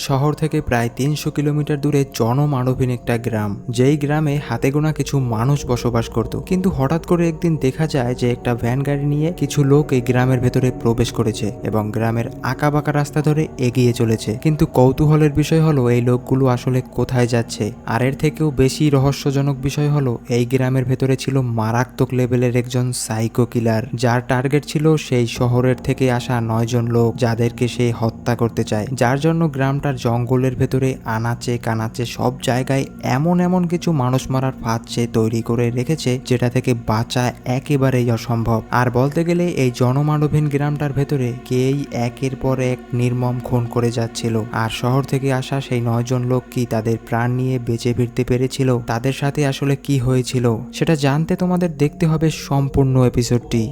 শহর থেকে প্রায় ৩০০ কিলোমিটার দূরে জনমানবহীন একটা গ্রাম, যেই গ্রামে হাতে গোনা কিছু মানুষ বসবাস করত। কিন্তু হঠাৎ করে একদিন দেখা যায় যে একটা ভ্যান গাড়ি নিয়ে কিছু লোক এই গ্রামের ভেতরে প্রবেশ করেছে এবং গ্রামের আঁকাবাঁকা রাস্তা ধরে এগিয়ে চলেছে। কিন্তু কৌতূহলের বিষয় হলো এই লোকগুলো আসলে কোথায় যাচ্ছে, আর এর থেকেও বেশি রহস্যজনক বিষয় হলো এই গ্রামের ভেতরে ছিল মারাত্মক লেভেলের একজন সাইকো কিলার, যার টার্গেট ছিল সেই শহরের থেকে আসা 9 জন লোক, যাদেরকে সে হত্যা করতে চায়। যার জন্য গ্রামটার জঙ্গলের ভেতরে আনাচে কানাচে সব জায়গায় এমন এমন কিছু মানুষ মারার ফাঁদ সে তৈরি করে রেখেছে, যেটা থেকে বাঁচা একেবারেই অসম্ভব। আর বলতে গেলে এই জনমানবহীন গ্রামটার ভেতরে কেই একের পর এক নির্মম খুন করে যাচ্ছিল। আর শহর থেকে আসা সেই 9 জন লোক কি তাদের প্রাণ নিয়ে বেঁচে ফিরতে পেরেছিল? তাদের সাথে আসলে কি হয়েছিল সেটা জানতে তোমাদের দেখতে হবে সম্পূর্ণ এপিসোডটি।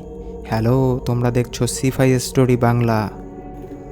হ্যালো, তোমরা দেখছো সিফাই স্টোরি বাংলা।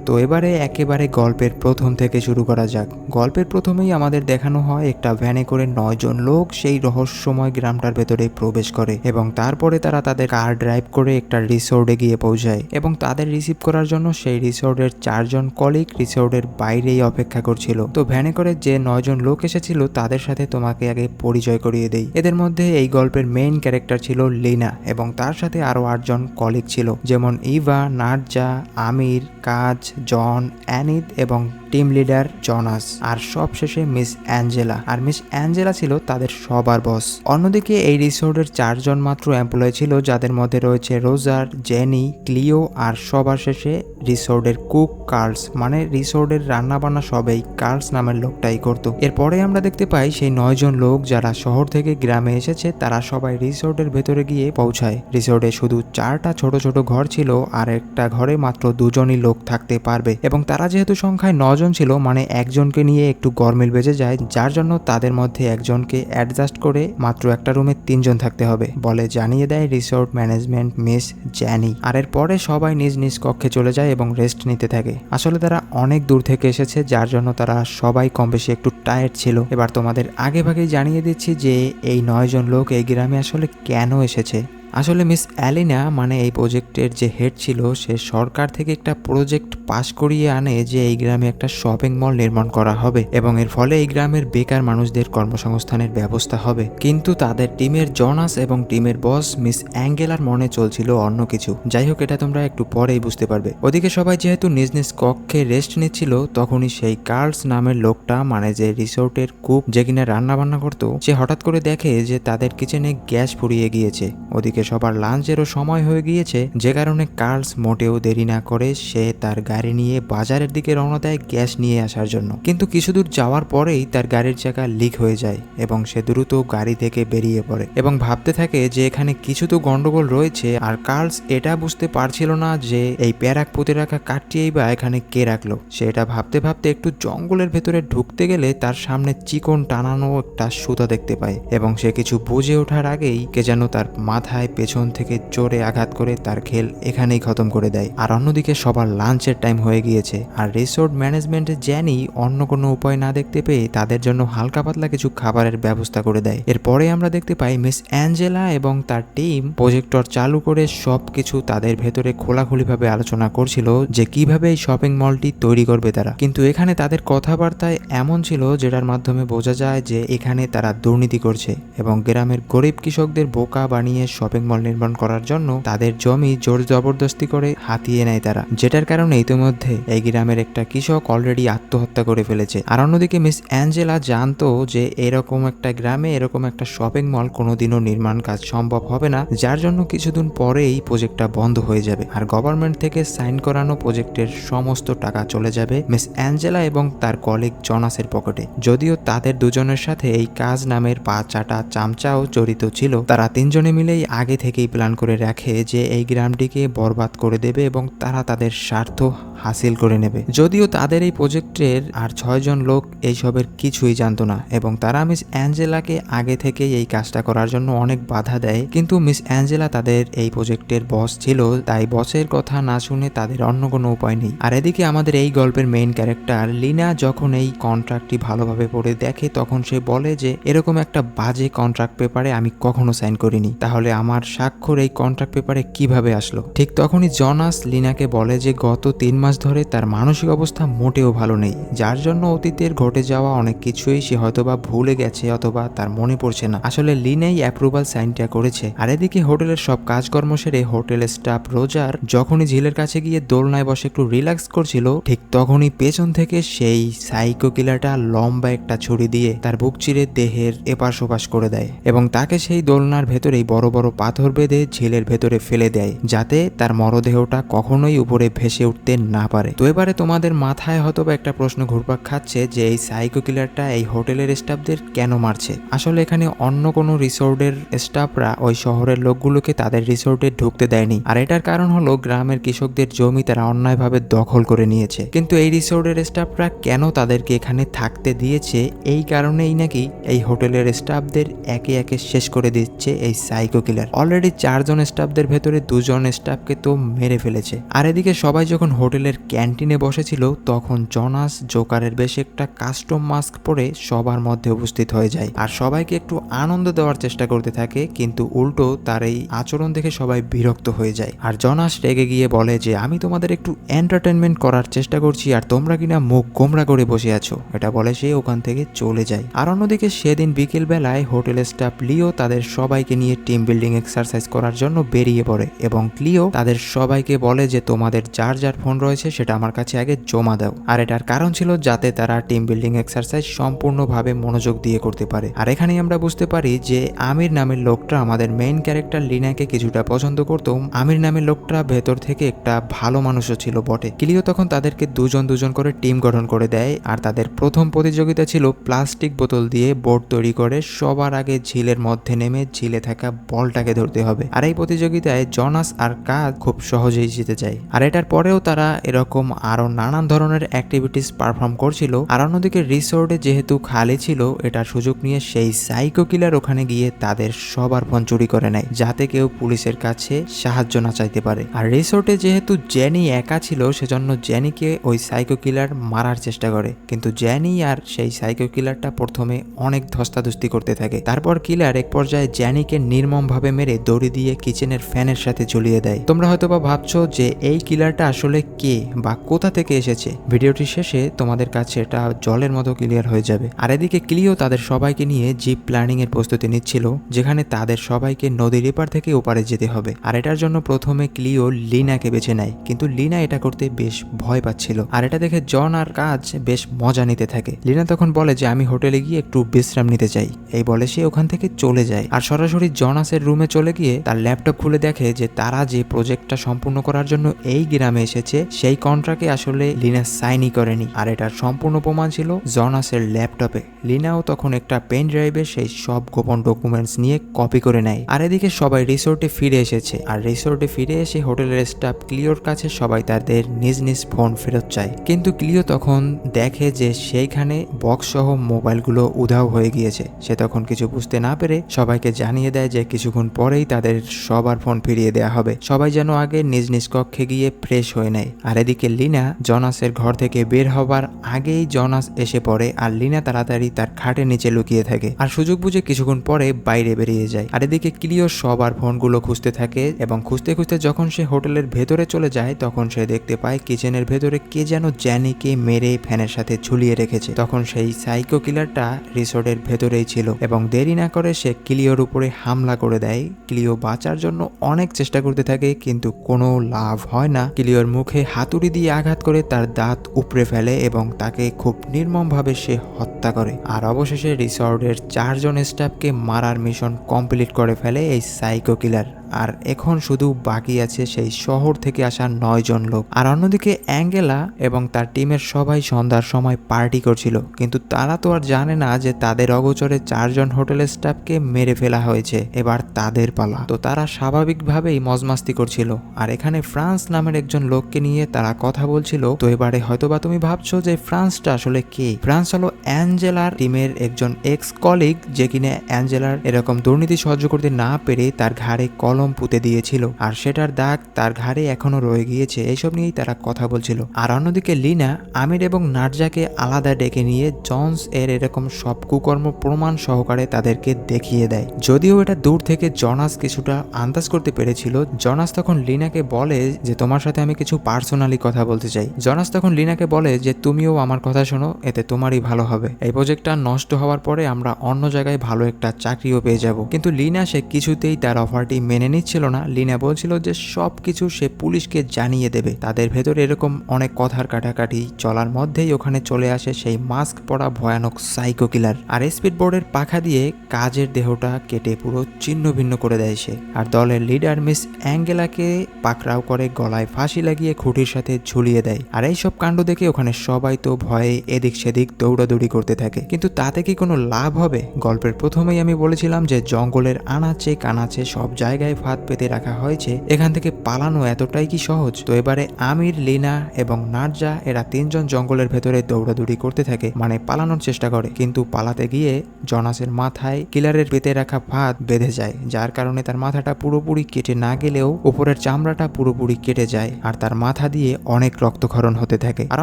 তো এবারে একেবারে গল্পের প্রথম থেকে শুরু করা যাক। গল্পের প্রথমেই আমাদের দেখানো হয় একটা ভ্যানে করে 9 জন লোক সেই রহস্যময় গ্রামটার ভেতরে প্রবেশ করে এবং তারপরে তারা তাদের কার ড্রাইভ করে একটা রিসোর্টে গিয়ে পৌঁছায় এবং তাদের রিসিভ করার জন্য সেই রিসোর্টের 4 জন কলিগ রিসোর্টের বাইরেই অপেক্ষা করছিল। তো ভ্যানে করে যে 9 জন লোক এসেছিল তাদের সাথে তোমাকে আগে পরিচয় করিয়ে দেই। এদের মধ্যে এই গল্পের মেইন ক্যারেক্টার ছিল লিনা এবং তার সাথে আরো 8 জন কলিগ ছিল, যেমন ইভা, নার্জা, আমির, কাজ, জন, অ্যানিদ এবং টিম লিডার জনাস, আর সবশেষে মিস অ্যাঞ্জেলা। আর মিস অ্যাঞ্জেলা ছিল তাদের সবার বস। অন্যদিকে এই রিসোর্টের 4 জন মাত্র এমপ্লয় ছিল, যাদের মধ্যে রয়েছে রোজার, জেনি, ক্লিও আর সবার শেষে রিসোর্টের কুক কার্লস। মানে রিসোর্টের রান্নাবান্না সবাই কার্লস নামের লোকটাই করত। এরপরে আমরা দেখতে পাই সেই 9 জন লোক যারা শহর থেকে গ্রামে এসেছে তারা সবাই রিসোর্টের ভেতরে গিয়ে পৌঁছায়। রিসোর্টে শুধু 4টা ছোট ছোট ঘর ছিল আর একটা ঘরে মাত্র 2 জনই লোক থাকতে পারবে এবং তারা যেহেতু সংখ্যায় 9 জন ছিল, মানে একজনকে নিয়ে একটু গরমিল বেজে যায়, যার জন্য তাদের মধ্যে একজনকে অ্যাডজাস্ট করে মাত্র একটা রুমে 3 জন থাকতে হবে বলে জানিয়ে দেয় রিসোর্ট ম্যানেজমেন্ট মিস জ্যানি। আর এরপরে সবাই নিজ নিজ কক্ষে চলে যায় এবং রেস্ট নিতে থাকে। আসলে তারা অনেক দূর থেকে এসেছে, যার জন্য তারা সবাই কম বেশি একটু টায়ার্ড ছিল। এবার তোমাদের আগে ভাগেই জানিয়ে দিচ্ছি যে এই 9 জন লোক এই গ্রামে আসলে কেন এসেছে। আসলে মিস অ্যালিনা, মানে এই প্রজেক্টের যে হেড ছিল, সে সরকার থেকে একটা প্রজেক্ট পাশ করিয়ে আনে যে এই গ্রামে একটা শপিং মল নির্মাণ করা হবে এবং এর ফলে এই গ্রামের বেকার মানুষদের কর্মসংস্থানের ব্যবস্থা হবে। কিন্তু তাদের টিমের জনাস এবং টিমের বস মিস অ্যাঙ্গেলার মনে চলছিল অন্য কিছু। যাই হোক, এটা তোমরা একটু পরেই বুঝতে পারবে। ওদিকে সবাই যেহেতু নিজ নিজ কক্ষে রেস্ট নিচ্ছিল, তখনই সেই কার্লস নামের লোকটা, মানে যে রিসোর্টের কুক, যে কিনা রান্না বান্না করতো, সে হঠাৎ করে দেখে যে তাদের কিচেনে গ্যাস ফুরিয়ে গিয়েছে। ওদিকে সবার লাঞ্চেরও সময় হয়ে গিয়েছে, যে কারণে কার্লস মোটেও দেরি না করে সে তার গাড়ি নিয়ে বাজারের দিকে রওনা দেয় গ্যাস নিয়ে আসার জন্য। কিন্তু কিছু দূর যাওয়ার পরেই তার গাড়ির চাকা লিক হয়ে যায় এবং সে দ্রুত গাড়ি থেকে বেরিয়ে পড়ে এবং ভাবতে থাকে যে এখানে কিছু তো গন্ডগোল রয়েছে। আর কার্লস এটা বুঝতে পারছিল না যে এই প্যারাক পুঁতে রাখা কাঠটিই বা এখানে কে রাখলো। সে এটা ভাবতে ভাবতে একটু জঙ্গলের ভেতরে ঢুকতে গেলে তার সামনে চিকন টানানো একটা সুতা দেখতে পায় এবং সে কিছু বুঝে ওঠার আগেই কে যেন তার মাথায় পেছন থেকে জোরে আঘাত করে তার খেল এখানেই খতম করে দেয়। আর অন্যদিকে সবার লাঞ্চের টাইম হয়ে গিয়েছে আর রিসোর্ট ম্যানেজমেন্টের জ্যানি অন্য কোনো উপায় না দেখতে পেয়ে তাদের জন্য হালকা পাতলা কিছু খাবারের ব্যবস্থা করে দেয়। এরপরে আমরা দেখতে পাই মিস অ্যাঞ্জেলা এবং তার টিম প্রজেক্টর চালু করে সবকিছু তাদের ভেতরে খোলাখুলিভাবে আলোচনা করছিল যে কিভাবে এই শপিং মলটি তৈরি করবে তারা। কিন্তু এখানে তাদের কথাবার্তায় এমন ছিল যেটার মাধ্যমে বোঝা যায় যে এখানে তারা দুর্নীতি করছে এবং গ্রামের গরিব কৃষকদের বোকা বানিয়ে শপিং মল নির্মাণ করার জন্য তাদের জমি জোর জবরদস্তি করে হাতিয়ে নেয় তারা, যেটার কারণে ইতিমধ্যে এই গ্রামের একটা কৃষক অলরেডি আত্মহত্যা করে ফেলেছে। আর অন্যদিকে মিস অ্যাঞ্জেলা জানতো যে এরকম একটা গ্রামে এরকম একটা শপিং মল কোনোদিনও নির্মাণ কাজ সম্ভব হবে না, যার জন্য কিছুদিন পরেই প্রজেক্টটা বন্ধ হয়ে যাবে আর গভর্নমেন্ট থেকে সাইন করানো প্রজেক্টের সমস্ত টাকা চলে যাবে মিস অ্যাঞ্জেলা এবং তার কলিগ জনাসের পকেটে। যদিও তাদের দুজনের সাথে এই কাজ নামের 5টা চামচাও জড়িত ছিল, তারা 3 জনে মিলেই আগে থেকেই প্ল্যান করে রাখে যে এই গ্রামটিকে বরবাদ করে দেবে এবং তারা তাদের স্বার্থ হাসিল করে নেবে। যদিও তাদের এই প্রজেক্টের আর 6 জন লোক এইসবের কিছুই জানতো না এবং তারা মিস অ্যাঞ্জেলাকে আগে থেকেই এই কাজটা করার জন্য অনেক বাধা দেয়। কিন্তু মিস অ্যাঞ্জেলা তাদের এই প্রজেক্টের বস ছিল, তাই বসের কথা না শুনে তাদের অন্য কোনো উপায় নেই। আর এদিকে আমাদের এই গল্পের মেইন ক্যারেক্টার লিনা যখন এই কন্ট্রাক্টটি ভালোভাবে পড়ে দেখে, তখন সে বলে যে এরকম একটা বাজে কন্ট্রাক্ট পেপারে আমি কখনো সাইন করিনি, তাহলে আমার আমার স্বাক্ষর এই কন্ট্রাক্ট পেপারে কিভাবে আসলো। ঠিক তখনই জনাস লিনাকে বলে যে গত 3 মাস ধরে তার মানসিক অবস্থা মোটেও ভালো নেই, যার জন্য অতীতের ঘটে যাওয়া অনেক কিছুই সে হয়তোবা ভুলে গেছে অথবা তার মনে পড়ছে না। আসলে লিনাই অ্যাপ্রুভাল সাইনটা করেছে। আর এদিকে হোটেলের সব কাজকর্ম সেরে হোটেলের স্টাফ রোজার যখনই ঝিলের কাছে গিয়ে দোলনায় বসে একটু রিল্যাক্স করছিল, ঠিক তখনই পেছন থেকে সেই সাইকো কিলারটা লম্বা একটা ছুরি দিয়ে তার বুক চিরে দেহের এপাশ ওপাশ করে দেয় এবং তাকে সেই দোলনার ভেতরেই বড় বড় পাথর বেঁধে ঝিলের ভেতরে ফেলে দেয়, যাতে তার মরদেহটা কখনোই উপরে ভেসে উঠতে না পারে। তো এবারে তোমাদের মাথায় হয়তোবা একটা প্রশ্ন ঘুরপাক খাচ্ছে যে এই সাইকো কিলারটা এই হোটেলের স্টাফদের কেন মারছে। আসলে এখানে অন্য কোনো রিসোর্টের স্টাফরা ওই শহরের লোকগুলোকে তাদের রিসোর্টে ঢুকতে দেয়নি, আর এটার কারণ হলো গ্রামের কৃষকদের জমি তারা অন্যায়ভাবে দখল করে নিয়েছে। কিন্তু এই রিসোর্টের স্টাফরা কেন তাদেরকে এখানে থাকতে দিয়েছে, এই কারণেই নাকি এই হোটেলের স্টাফদের একে একে শেষ করে দিচ্ছে এই সাইকো কিলার। অলরেডি 4 জন স্টাফদের ভেতরে 2 জন স্টাফকে তো মেরে ফেলেছে। আর এদিকে সবাই যখন হোটেলের ক্যান্টিনে বসেছিল তখন জনাস জোকারের বেশ একটা কাস্টম মাস্ক পরে সবার মধ্যে উপস্থিত হয়ে যায় আর সবাইকে একটু আনন্দ দেওয়ার চেষ্টা করতে থাকে, কিন্তু উল্টো তার এই আচরণ দেখে সবাই বিরক্ত হয়ে যায়। আর জনাস রেগে গিয়ে বলে যে আমি তোমাদের একটু এন্টারটেনমেন্ট করার চেষ্টা করছি আর তোমরা কিনা মুখ গোমরা করে বসে আছো। এটা বলে সে ওখান থেকে চলে যায়। আর অন্যদিকে সেদিন বিকেল বেলায় হোটেলের স্টাফ লিও তাদের সবাইকে নিয়ে টিম বিল্ডিং এক্সারসাইজ করার জন্য বেরিয়ে পড়ে এবং ক্লিও তাদের সবাইকে বলে যে তোমাদের যার যার ফোন রয়েছে সেটা আমার কাছে আগে জমা দাও। আর এটার কারণ ছিল যাতে তারা টিম বিল্ডিং এক্সারসাইজ সম্পূর্ণভাবে মনোযোগ দিয়ে করতে পারে। আর এখানেই আমরা বুঝতে পারি যে আমির নামের লোকটা আমাদের মেইন ক্যারেক্টার লিনাকে কিছুটা পছন্দ করত। আমির নামের লোকটা ভেতর থেকে একটা ভালো মানুষও ছিল বটে। ক্লিও তখন তাদেরকে দুজন দুজন করে টিম গঠন করে দেয় আর তাদের প্রথম প্রতিযোগিতা ছিল প্লাস্টিক বোতল দিয়ে বোর্ড তৈরি করে সবার আগে ঝিলের মধ্যে নেমে ঝিলে থাকা বলটাকে ধরতে হবে। আর এই প্রতিযোগিতায় জনাস আর কাজ খুব সহজেই জিতে যায়। আর এটার পরেও তারা এরকম আরো নানান ধরনের অ্যাক্টিভিটিস পারফর্ম করছিল। আর অন্যদিকে রিসোর্টে যেহেতু খালি ছিল, এটার সুযোগ নিয়ে সেই সাইকো কিলার ওখানে গিয়ে তাদের সবার ফোন চুরি করে নেয়, যাতে কেউ পুলিশের কাছে সাহায্য না চাইতে পারে। আর রিসোর্টে যেহেতু জেনি একা ছিল, সেজন্য জেনিকে ওই সাইকো কিলার মারার চেষ্টা করে, কিন্তু জেনি আর সেই সাইকো কিলারটা প্রথমে অনেক ধস্তাধস্তি করতে থাকে। তারপর কিলার এক পর্যায়ে জেনিকে নির্মমভাবে মেরে দড়ি দিয়ে কিচেনের ফ্যানের সাথে ঝুলিয়ে দেয়। তোমরা হয়তোবা ভাবছো যে এই কিলারটা আসলে কে বা কোথা থেকে এসেছে। ভিডিওটি শেষে তোমাদের কাছে এটা জলের মতো ক্লিয়ার হয়ে যাবে। আর এদিকে ক্লিও তাদের সবাইকে নিয়ে জিপ প্ল্যানিং এর প্রস্তুতি নিচ্ছিল, যেখানে তাদের সবাইকে নদীর এপার থেকে ওপারে যেতে হবে। আর এটার জন্য প্রথমে ক্লিও লিনাকে বেছে নেয়, কিন্তু লিনা এটা করতে বেশ ভয় পাচ্ছিল। আর এটা দেখে জন আর কাজ বেশ মজা নিতে থাকে। লিনা তখন বলে যে আমি হোটেলে গিয়ে একটু বিশ্রাম নিতে চাই। এই বলে সে ওখান থেকে চলে যায় আর সরাসরি জনাসের রুমে চলে গিয়ে তার ল্যাপটপ খুলে দেখে যে তারা যে প্রজেক্টটা সম্পূর্ণ করার জন্য এই গ্রামে এসেছে সেই কন্ট্রাক্টে আসলে লিনা সাইনই করেনি। আর এটার সম্পূর্ণ প্রমাণ ছিল জনাসের ল্যাপটপে। লিনাও তখন একটা পেন ড্রাইভে সেই সব গোপন ডকুমেন্টস নিয়ে কপি করে নেয়। আর এদিকে সবাই রিসোর্টে ফিরে এসেছে। আর রিসোর্টে ফিরে এসে হোটেলের স্টাফ ক্লিওর কাছে সবাই তাদের নিজ নিজ ফোন ফেরত চায়, কিন্তু ক্লিও তখন দেখে যে সেইখানে বক্স সহ মোবাইলগুলো উধাও হয়ে গিয়েছে। সে তখন কিছু বুঝতে না পেরে সবাইকে জানিয়ে দেয় যে কিছুক্ষণ পরেই তাদের সবার ফোন ফিরিয়ে দেওয়া হবে। সবাই যেন আগে নিজ নিজ কক্ষে গিয়ে ফ্রেশ হয়ে নেয়। আর এদিকে লিনা জনাসের ঘর থেকে বের হবার আগেই জনাস এসে পড়ে আর লিনা তাড়াতাড়ি তার খাটের নিচে লুকিয়ে থাকে আর সুযোগ বুঝে কিছুক্ষণ পরে বাইরে বেরিয়ে যায়। আর এদিকে ক্লিও সবার ফোনগুলো খুঁজতে থাকে এবং খুঁজতে খুঁজতে যখন সে হোটেলের ভেতরে চলে যায় তখন সে দেখতে পায় কিচেনের ভেতরে কে যেন জ্যানিকে মেরে ফ্যানের সাথে ঝুলিয়ে রেখেছে। তখন সেই সাইকো কিলারটা রিসোর্টের ভেতরেই ছিল এবং দেরি না করে সে ক্লিওর উপরে হামলা করে দেয়। ক্লিও বাঁচার জন্য অনেক চেষ্টা করতে থাকে, কিন্তু কোনো লাভ হয় না। ক্লিওর মুখে হাতুড়ি দিয়ে আঘাত করে তার দাঁত উপড়ে ফেলে এবং তাকে খুব নির্মমভাবে সে হত্যা করে। আর অবশেষে রিসোর্টের 4 জন স্টাফকে মারার মিশন কমপ্লিট করে ফেলে এই সাইকো কিলার। আর এখন শুধু বাকি আছে সেই শহর থেকে আসা 9 জন লোক। আর অন্যদিকে অ্যাঙ্গেলা এবং তার টিমের সবাই সন্ধ্যার সময় পার্টি করছিল, কিন্তু তারা তো আর জানে না যে তাদের অগোচরে 4 জন হোটেলের স্টাফকে মেরে ফেলা হয়েছে। এবার তাদের পালা। তো তারা স্বাভাবিকভাবেই মজমাস্তি করছিল। আর এখানে ফ্রান্স নামের একজন লোককে নিয়ে তারা কথা বলছিল। তো এবারে হয়তোবা তুমি ভাবছো যে ফ্রান্সটা আসলে কে। ফ্রান্স হলো অ্যাঞ্জেলার টিমের একজন এক্স কলিগ, যে কিনা অ্যাঞ্জেলার এরকম দুর্নীতি সহ্য করতে না পেরে তার ঘাড়ে কলম মলম পুঁতে দিয়েছিল আর সেটার দাগ তার ঘাড়ে এখনো রয়ে গিয়েছে। এইসব নিয়েই তারা কথা বলছিল। আর অন্যদিকে লিনা আমির এবং নার্জাকে আলাদা ডেকে নিয়ে জনস এর এরকম সব কুকর্ম প্রমাণ সহকারে তাদেরকে দেখিয়ে দেয়। যদিও এটা দূর থেকে জনাস কিছুটা আন্দাজ করতে পেরেছিল। জনাস তখন লিনাকে বলে যে তোমার সাথে আমি কিছু পার্সোনালি কথা বলতে চাই। জনাস তখন লিনাকে বলে যে তুমিও আমার কথা শোনো, এতে তোমারই ভালো হবে। এই প্রজেক্টটা নষ্ট হওয়ার পরে আমরা অন্য জায়গায় ভালো একটা চাকরিও পেয়ে যাব। কিন্তু লিনা সে কিছুতেই তার অফারটি মেনে নিচ্ছিল না। লিনা বলছিল যে সব কিছু সে পুলিশকে জানিয়ে দেবে। তাদের ভেতরে এরকম অনেক কথার কাটাকাটি চলার মধ্যেই ওখানে চলে আসে সেই মাস্ক পরা ভয়ানক সাইকো কিলার। আর স্পিড বোর্ডের পাখা দিয়ে কাজের দেহটা কেটে পুরো ছিন্ন ভিন্ন করে দেয় সে। আর দলের লিডার মিস অ্যাঙ্গেলাকে পাকড়াও করে গলায় ফাঁসি লাগিয়ে খুঁটির সাথে ঝুলিয়ে দেয়। আর এইসব কাণ্ড দেখে ওখানে সবাই তো ভয়ে এদিক সেদিক দৌড়াদৌড়ি করতে থাকে। কিন্তু তাতে কি কোনো লাভ হবে? গল্পের প্রথমেই আমি বলেছিলাম যে জঙ্গলের আনাচে কানাচে সব জায়গায় ফাঁদ পেতে রাখা হয়েছে। এখান থেকে পালানো এতটাই কি সহজ? তো এবারে আমির, লিনা এবং নার্জা এরা তিনজন জঙ্গলের ভেতরে দৌড়াদৌড়ি করতে থাকে, মানে পালানোর চেষ্টা করে। কিন্তু পালাতে গিয়ে জনাসের মাথায় কিলারের পেতে রাখা ফাঁদ বেঁধে যায়, যার কারণে তার মাথাটা পুরোপুরি কেটে না গেলেও উপরের চামড়াটা পুরোপুরি কেটে যায় আর তার মাথা দিয়ে অনেক রক্তক্ষরণ হতে থাকে। আর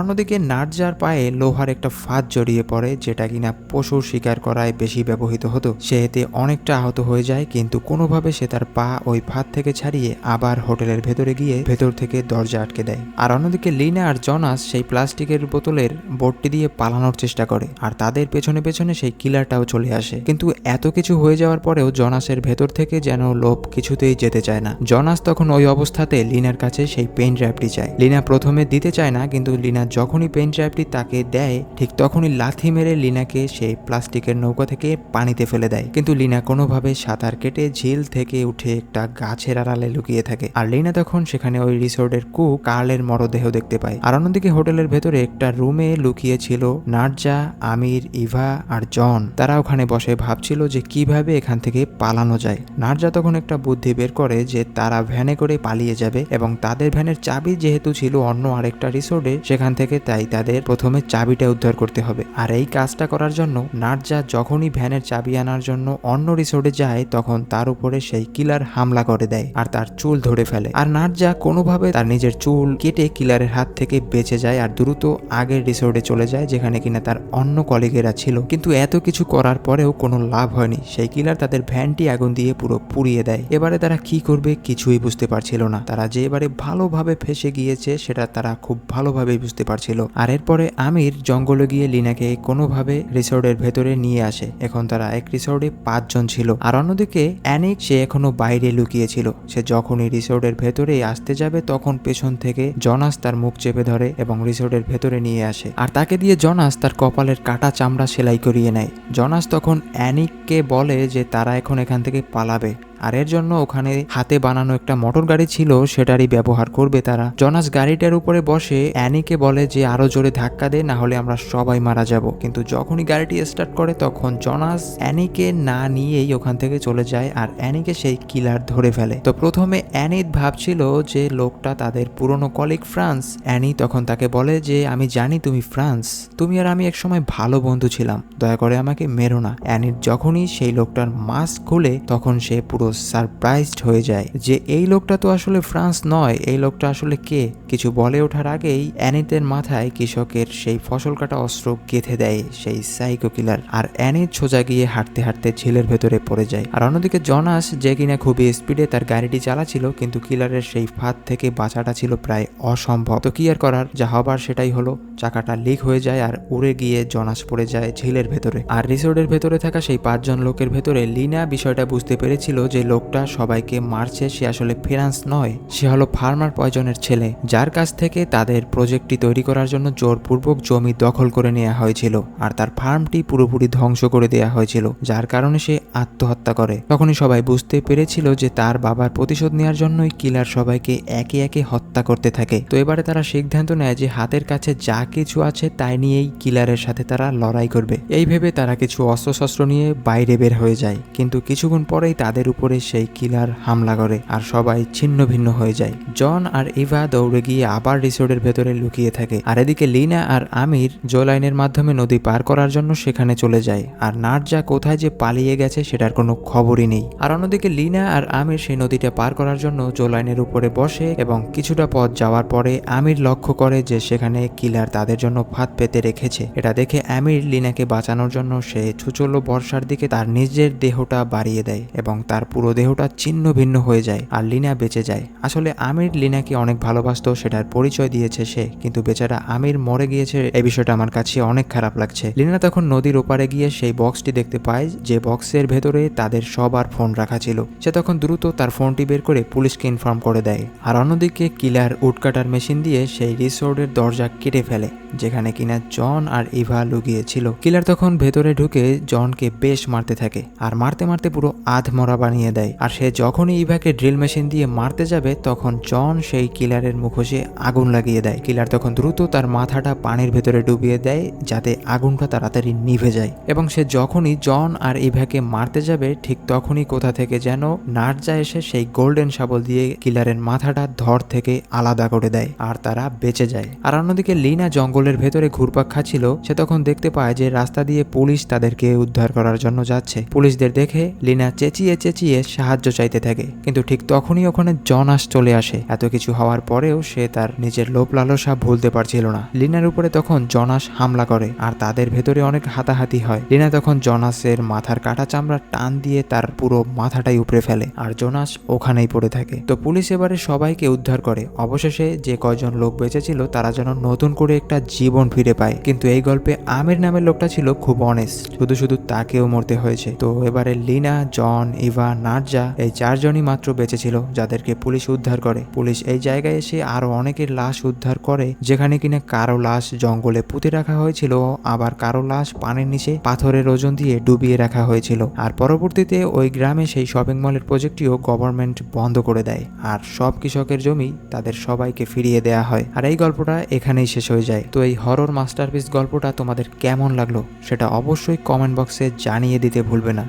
অন্যদিকে নার্জার পায়ে লোহার একটা ফাঁদ জড়িয়ে পড়ে, যেটা কিনা পশু শিকার করায় বেশি ব্যবহৃত হতো। সে এতে অনেকটা আহত হয়ে যায়, কিন্তু কোনোভাবে সে তার পা ওই ফাঁদ থেকে ছাড়িয়ে আবার হোটেলের ভেতরে গিয়ে ভেতর থেকে দরজা আটকে দেয়। আর অন্যদিকে লিনা আর জনাস সেই প্লাস্টিকের বোতলের বোর্ডটি দিয়ে পালানোর চেষ্টা করে আর তাদের পেছনে পেছনে সেই কিলারটাও চলে আসে। কিন্তু এত কিছু হয়ে যাওয়ার পরেও জনাসের ভেতর থেকে যেন লোভ কিছুতেই যেতে চায় না। জনাস তখন ওই অবস্থাতে লিনার কাছে সেই পেন ড্রাইভটি চায়। লিনা প্রথমে দিতে চায় না, কিন্তু লিনা যখনই পেন ড্রাইভটি তাকে দেয় ঠিক তখনই লাথি মেরে লিনাকে সেই প্লাস্টিকের নৌকা থেকে পানিতে ফেলে দেয়। কিন্তু লিনা কোনোভাবে সাঁতার কেটে ঝিল থেকে উঠে একটা গাছের আড়ালে লুকিয়ে থাকে। আর লিনা তখন সেখানে ওই রিসোর্টের কুক কার্লের মরদেহ দেখতে পায়। আর অন্যদিকে হোটেলের ভেতরে একটা রুমে লুকিয়ে ছিল নার্জা, আমির, ইভা আর জন। তারা ওখানে বসে ভাবছিল যে কিভাবে এখান থেকে পালানো যায়। নার্জা তখন একটা বুদ্ধি বের করে যে তারা ভ্যানে করে পালিয়ে যাবে এবং তাদের ভ্যানের চাবি যেহেতু ছিল অন্য আরেকটা রিসোর্টে সেখান থেকে, তাই তাদের প্রথমে চাবিটা উদ্ধার করতে হবে। আর এই কাজটা করার জন্য নার্জা যখনই ভ্যানের চাবি আনার জন্য অন্য রিসোর্টে যায় তখন তার উপরে সেই কিলার হামলা করে দেয় আর তার চুল ধরে ফেলে। আর নার্জা কোনোভাবে তার নিজের চুল কেটে কিলারের হাত থেকে বেঁচে যায় আর দ্রুত আগের রিসোর্টে চলে যায় যেখানে কিনা তার অন্য কলিগেরা ছিল। কিন্তু এত কিছু করার পরেও কোনো লাভ হয়নি। সেই কিলার তাদের ভ্যানটি আগুন দিয়ে পুরো পুড়িয়ে দেয়। এবারে তারা কি করবে কিছুই বুঝতে পারছিল না। তারা যে এবারে ভালোভাবে ফেসে গিয়েছে সেটা তারা খুব ভালোভাবেই বুঝতে পারছিল। আর এরপরে আমির জঙ্গলে গিয়ে লিনাকে কোনোভাবে রিসোর্টের ভেতরে নিয়ে আসে। এখন তারা এক রিসোর্টে 5 জন ছিল। আর অন্যদিকে অ্যানিক সে এখনো বাইরে লুকিয়েছিল। সে যখনই রিসোর্টের ভেতরে আসতে যাবে তখন পেছন থেকে জনাস তার মুখ চেপে ধরে এবং রিসোর্টের ভেতরে নিয়ে আসে। আর তাকে দিয়ে জনাস তার কপালের কাটা চামড়া সেলাই করিয়ে নেয়। জনাস তখন অ্যানিককে বলে যে তারা এখন এখান থেকে পালাবে আর এর জন্য ওখানে হাতে বানানো একটা মোটর গাড়ি ছিল সেটারই ব্যবহার করবে তারা। জনাস গাড়িটার উপরে বসে অ্যানিকে বলে যে আরো জোরে ধাক্কা দে, না হলে আমরা সবাই মারা যাব। কিন্তু যখনই গাড়িটি স্টার্ট করে তখন জনাস অ্যানিকে না নিয়েই ওখান থেকে চলে যায় আর অ্যানিকে সেই কিলার ধরে ফেলে। তো প্রথমে অ্যানি ভাবছিল যে লোকটা তাদের পুরনো কলিগ ফ্রান্স। অ্যানি তখন তাকে বলে যে আমি জানি তুমি ফ্রান্স, তুমি আর আমি একসময় ভালো বন্ধু ছিলাম, দয়া করে আমাকে মেরো না। অ্যানির যখনই সেই লোকটার মাস্ক খুলে তখন সে পুরো সারপ্রাইজড হয়ে যায় যে এই লোকটা তো আসলে ফ্রান্স নয়, এই লোকটা আসলে কে। কিছু বলে ওঠার আগেই অ্যানিতের মাথায় কৃষকের সেই ফসল কাটা অস্ত্র গেঁথে দেয় সেই সাইকো কিলার। আর অ্যানিত সোজা গিয়ে হাঁটতে হাঁটতে ঝিলের ভেতরে পড়ে যায়। আর অন্যদিকে জনাস যে কিনা খুবই স্পিডে তার গাড়িটি চালাচ্ছিল, কিন্তু কিলারের সেই ফাঁদ থেকে বাঁচাটা ছিল প্রায় অসম্ভব। তো কি আর করার, যা হবার সেটাই হলো। চাকাটা লিক হয়ে যায় আর উড়ে গিয়ে জনাস পড়ে যায় ঝিলের ভেতরে। আর রিসোর্টের ভেতরে থাকা সেই 5 জন লোকের ভেতরে লিনা বিষয়টা বুঝতে পেরেছিল যে লোকটা সবাইকে মারছে সে আসলে ফ্রান্স নয়, সে হলো ফার্মার পয়জনের ছেলে, যার কাছ থেকে তাদের প্রজেক্টটি তৈরি করার জন্য জোরপূর্বক জমি দখল করে নেওয়া হয়েছিল আর তার ফার্মটি পুরোপুরি ধ্বংস করে দেওয়া হয়েছিল, যার কারণে সে আত্মহত্যা করে। তখনই সবাই বুঝতে পেরেছিল যে তার বাবার প্রতিশোধ নেওয়ার জন্যই কিলার সবাইকে একে একে হত্যা করতে থাকে। তো এবারে তারা সিদ্ধান্ত নেয় যে হাতের কাছে যা কিছু আছে তাই নিয়েই কিলারের সাথে তারা লড়াই করবে। এই ভেবে তারা কিছু অস্ত্রশস্ত্র নিয়ে বাইরে বের হয়ে যায়, কিন্তু কিছুক্ষণ পরেই তাদের উপর উপরে সেই কিলার হামলা করে আর সবাই ছিন্ন ভিন্ন হয়ে যায়। জন আর ইভা দৌড়ে গিয়ে আবার রিসোর্টের ভেতরে লুকিয়ে থাকে, আর এদিকে লিনা আর আমির জো লাইনের মাধ্যমে নদী পার করার জন্য সেখানে চলে যায়। আর নার্জা কোথায় যে পালিয়ে গেছে সেটার কোনো খবরই নেই। আর অন্যদিকে লিনা আর আমির সেই নদীটা পার করার জন্য জো লাইনের উপরে বসে এবং কিছুটা পথ যাওয়ার পরে আমির লক্ষ্য করে যে সেখানে কিলার তাদের জন্য ফাঁদ পেতে রেখেছে। এটা দেখে আমির লিনাকে বাঁচানোর জন্য সে ছুচলো বর্ষার দিকে তার নিজের দেহটা বাড়িয়ে দেয় এবং তার পুরো দেহটা ছিন্ন ভিন্ন হয়ে যায় আর লিনা বেঁচে যায়। আসলে আমির লিনাকে অনেক ভালোবাসতো, সেটার পরিচয় দিয়েছে সে, কিন্তু বেচারা আমির মরে গিয়েছে এই বিষয়টা আমার কাছে অনেক খারাপ লাগছে। লিনা তখন নদীর ওপারে গিয়ে সেই বক্সটি দেখতে পায় যে বক্সের ভেতরে তাদের সবার ফোন রাখা ছিল। সে তখন দ্রুত তার ফোনটি বের করে পুলিশকে ইনফর্ম করে দেয়। আর অন্যদিকে কিলার উডকাটার মেশিন দিয়ে সেই রিসোর্টের দরজা কেটে ফেলে যেখানে কিনা জন আর ইভা লুকিয়েছিল। কিলার তখন ভেতরে ঢুকে জনকে বেশ মারতে থাকে আর মারতে মারতে পুরো আধমরা বানিয়ে দেয়। আর সে যখনই ইভাকে ড্রিল মেশিন দিয়ে মারতে যাবে তখন জন সেই কিলারের মুখোশে আগুন লাগিয়ে দেয়। কিলার তখন দ্রুত তার মাথাটা পানির ভেতরে ডুবিয়ে দেয় যাতে আগুনটা তাড়াতাড়ি নিভে যায়। এবং সে যখনই জন আর ইভাকে মারতে যাবে ঠিক তখনই কোথা থেকে যেন নার্জা এসে সেই গোল্ডেন শাবল দিয়ে কিলারের মাথাটা ধর থেকে আলাদা করে দেয় আর তারা বেঁচে যায়। আর অন্যদিকে লিনা জঙ্গলের ভেতরে ঘুরপাক খাচ্ছিল, সে তখন দেখতে পায় যে রাস্তা দিয়ে পুলিশ তাদেরকে উদ্ধার করার জন্য যাচ্ছে। পুলিশদের দেখে লিনা চেঁচিয়ে চেঁচিয়ে সাহায্য চাইতে থাকে, কিন্তু ঠিক তখনই ওখানে জনাস চলে আসে। এত কিছু হওয়ার পরেও সে তার নিজের লোভ লালসা ভুলতে পারছিল না। লিনার উপরে তখন জনাস হামলা করে আর তাদের ভেতরে অনেক হাতাহাতি হয়। লিনা তখন জনাসের মাথার কাটা চামড়া টান দিয়ে তার পুরো মাথাটাই উপড়ে ফেলে আর জোনাস ওখানেই পড়ে থাকে। তো পুলিশ এবারে সবাইকে উদ্ধার করে। অবশেষে যে কয়জন লোক বেঁচে ছিল তারা যেন নতুন করে একটা জীবন ফিরে পায়। কিন্তু এই গল্পে আমির নামের লোকটা ছিল খুব অনেস্ট, শুধু শুধু তাকেও মরতে হয়েছে। তো এবারে লিনা, জন, ইভা, নার্জা এই চারজনই মাত্র বেঁচে ছিল যাদেরকে পুলিশ উদ্ধার করে। পুলিশ এই জায়গায় এসে আরো অনেকের লাশ উদ্ধার করে, যেখানে কিনা কারো লাশ জঙ্গলে পুঁতে রাখা হয়েছিল, আবার কারো লাশ পানির নিচে পাথরের ওজন দিয়ে ডুবিয়ে রাখা হয়েছিল। আর পরবর্তীতে ওই গ্রামে সেই শপিং মলের প্রজেক্টটিও গভর্নমেন্ট বন্ধ করে দেয় আর সব কৃষকের জমি তাদের সবাইকে ফিরিয়ে দেয়া হয়। আর এই গল্পটা এখানেই শেষ হয়ে যায়। তো এই হরর মাস্টারপিস গল্পটা তোমাদের কেমন লাগলো সেটা অবশ্যই কমেন্ট বক্সে জানিয়ে দিতে ভুলবে না।